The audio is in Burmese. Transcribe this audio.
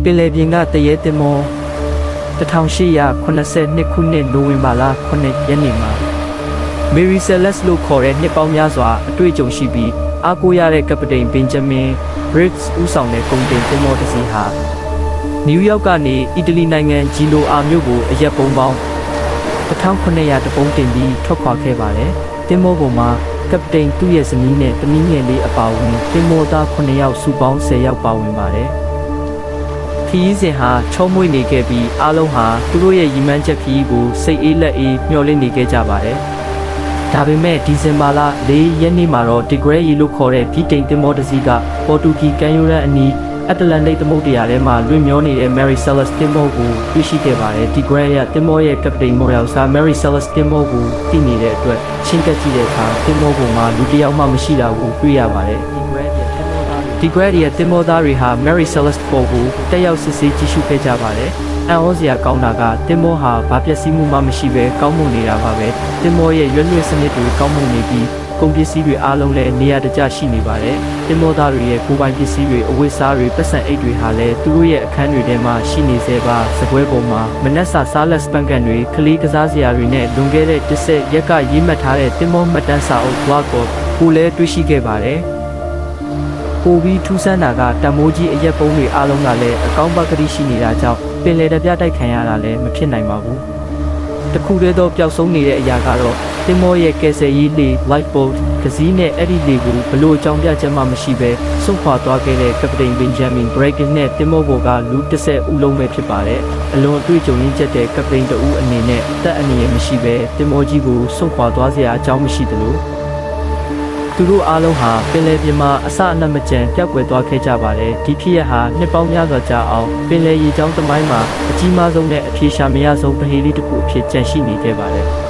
ပင်လယ်ပြင်ကတရေတင်မော1882ခုနှစ်နိုဝင်ဘာလ9ရက်နေ့မှာ Mary Celeste လို့ခေါ်တဲ့နှစ်ပေါင်းများစွာအတွေ့အကြုံရှိပြီးအားကိုးရတဲ့ကပတိန်ဘင်ဂျမင် Briggs ဦးဆောင်တဲ့ကုန်တင်သင်္ဘောတစ်စီးဟာနယူးယောက်ကနေအီတလီနိုင်ငံဂျီလိုအာမြို့ကိုအရက်ပုံပေါင်း1900တပုံးတင်ပြီးထွက်ခွာခဲ့ပါတယ်။သင်္ဘောပေါ်မှာကပတိန်သူ့ရဲ့ဇနီးနဲ့သမီးငယ်လေးအပါအဝင်သင်္ဘောသား9ယောက်စုပေါင်း10ယောက်ပါဝင်ပါတယ်။ခရီးစဉ်ဟာချောမွေ့နေခဲ့ပြီးအားလုံးဟာသူတို့ရဲ့ရည်မှန်းချက်ခရီးကိုစိတ်အေးလက်အေးမျှော်လင့်နေခဲ့ကြပါတယ်။ဒါပေမဲ့ဒီဇင်ဘာလ4ရက်နေ့မှာတော့ Tigre လို့ခေါ်တဲ့ဗြိတိန်သင်္ဘောတစ်စီးကပေါ်တူဂီကမ်းရိုးတန်းအနီးအတ္တလန္တိတ်သမုဒ္ဒရာထဲမှာလွင့်မျောနေတဲ့ Mary Celeste သင်္ဘောကိုတွေ့ရှိခဲ့ပါတယ်။ Tigre ရဲ့သင်္ဘောရဲ့ကပတိန်မော်ရယ်ဆာ Mary Celeste သင်္ဘောကိုသိနေတဲ့အတွက်ချင်းကပ်ကြည့်တဲ့အခါသင်္ဘောပေါ်မှာလူတစ်ယောက်မှမရှိတာကိုတွေ့ရပါတယ်။ Tigre ရဲ့သင်္ဘောသားတွေဟာ Mary Celeste ပေါ်ကိုတက်ရောက်စစ်ဆေးကြည့်ရှုခဲ့ကြပါတယ်။အံ့ဩစရာကောင်းတာကသင်္ဘောဟာဘာပျက်စီးမှုမှမရှိဘဲကောင်းမွန်နေတာပါပဲ။သင်္ဘောရဲ့ရွက်လွှင့်စနစ်တွေကောင်းမွန်နေပြီးကုန်ပစ္စည်းတွေအားလုံးလည်းနေရာတကျရှိနေပါတယ်။သင်္ဘောသားတွေရဲ့ကိုယ်ပိုင်ပစ္စည်းတွေအဝတ်စားတွေပတ်စံအိတ်တွေဟာလည်းသူတို့ရဲ့အခန်းတွေထဲမှာရှိနေစေပါစပွဲပေါ်မှာမနက်စာစားလက်စပန်ကန်တွေကလေးကစားစရာတွေနဲ့လွန်ခဲ့တဲ့10ရက်ကရေးမှတ်ထားတဲ့သင်္ဘောမှတ်တမ်းစာအုပ် blog ကိုလည်းတွေ့ရှိခဲ့ပါတယ်။ပိုပြီးထူးဆန်းတာကတမိုးကြီးအရက်ပုံးတွေအားလုံးကလည်းအကောင်းပါကတိရှိနေတာကြောင့်ပင်လယ်တပြတိုက်ခံရတာလည်းမဖြစ်နိုင်ပါဘူး။တခုတည်းသောပျောက်ဆုံးနေတဲ့အရာကတော့သင်္ဘောရဲ့ကယ်ဆယ်ရေးလေ lifeboat ကစီးနဲ့အဲ့ဒီလေကိုဘလို့အကြောင်းပြချက်မှမရှိဘဲဆုံးခွာသွားခဲ့တဲ့ကပတိန်ဘင်ဂျမင် Briggs နဲ့သင်္ဘောပေါ်ကလူ10ဦးလုံးပဲဖြစ်ပါတယ်။အလွန်အတွေ့အကြုံရင့်ကျက်တဲ့ကပတိန်တဦးအနေနဲ့အသက်အန္တရာယ်မရှိဘဲသင်္ဘောကြီးကိုဆုံးခွာသွားစရာအကြောင်းမရှိသလိုသူတို့အားလုံးဟာပင်လယ်ပြင်မှာအစအနက်မကျန်ပျောက်ကွယ်သွားခဲ့ကြပါတယ်။ဒီဖြစ်ရပ်ဟာနှစ်ပေါင်းများစွာကြာအောင်ပင်လယ်ရေကြောင်းသမိုင်းမှာအကြီးမားဆုံးနဲ့အပြေရှားမရဆုံးပဟေးလေးတစ်ခုအဖြစ်ကျန်ရှိနေခဲ့ပါတယ်။